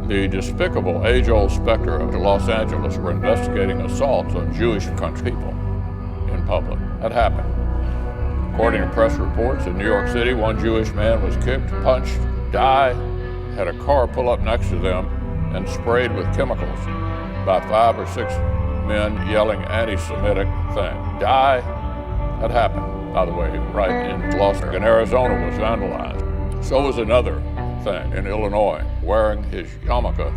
The despicable age-old specter of Los Angeles were investigating assaults on Jewish country people in public. That happened. According to press reports, in New York City, one Jewish man was kicked, punched, died, had a car pull up next to them, and sprayed with chemicals by 5 or 6 men yelling anti-Semitic things. Die. That happened, by the way, right in Los Angeles. In Arizona was vandalized. So was another thing in Illinois, wearing his yarmulke.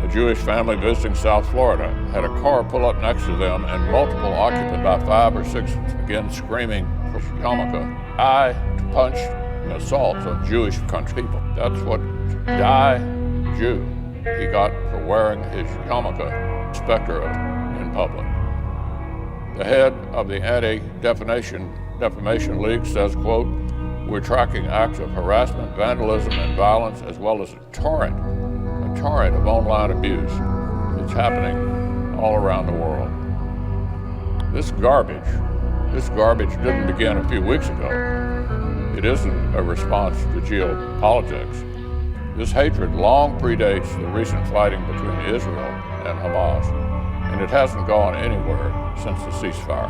A Jewish family visiting South Florida had a car pull up next to them and multiple occupants, by 5 or 6, again screaming yarmulke. Die, punched, and assaults on Jewish country people. That's what die Jew he got for wearing his yarmulke, specter in public. The head of the Anti-Defamation League says, quote, "We're tracking acts of harassment, vandalism, and violence, as well as a torrent of online abuse that's happening all around the world." This garbage didn't begin a few weeks ago. It isn't a response to geopolitics. This hatred long predates the recent fighting between Israel and Hamas, and it hasn't gone anywhere since the ceasefire.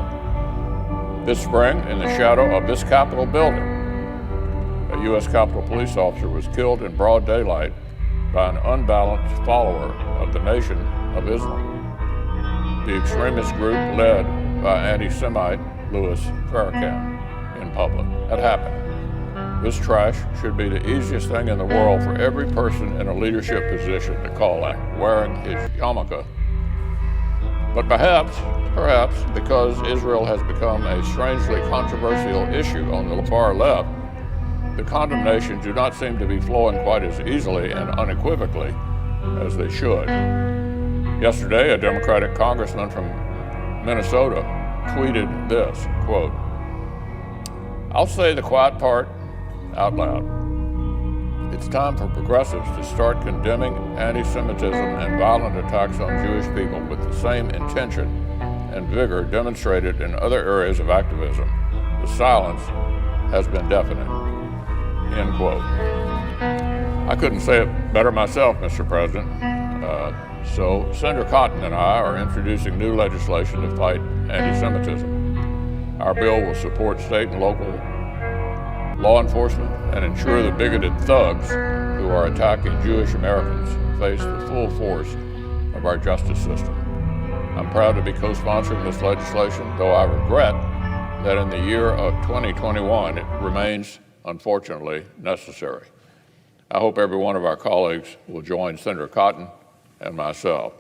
This spring, in the shadow of this Capitol building, a U.S. Capitol police officer was killed in broad daylight by an unbalanced follower of the Nation of Islam, the extremist group led by anti-Semite Louis Farrakhan in public. That happened. This trash should be the easiest thing in the world for every person in a leadership position to call out, wearing his yarmulke. But perhaps because Israel has become a strangely controversial issue on the far left, the condemnations do not seem to be flowing quite as easily and unequivocally as they should. Yesterday, a Democratic congressman from Minnesota tweeted this, quote, "I'll say the quiet part out loud. It's time for progressives to start condemning anti-Semitism and violent attacks on Jewish people with the same intention and vigor demonstrated in other areas of activism. The silence has been deafening." End quote. I couldn't say it better myself, Mr. President. So Senator Cotton and I are introducing new legislation to fight anti-Semitism. Our bill will support state and local law enforcement and ensure the bigoted thugs who are attacking Jewish Americans face the full force of our justice system. I'm proud to be co-sponsoring this legislation, though I regret that in the year of 2021 it remains, unfortunately, necessary. I hope every one of our colleagues will join Senator Cotton and myself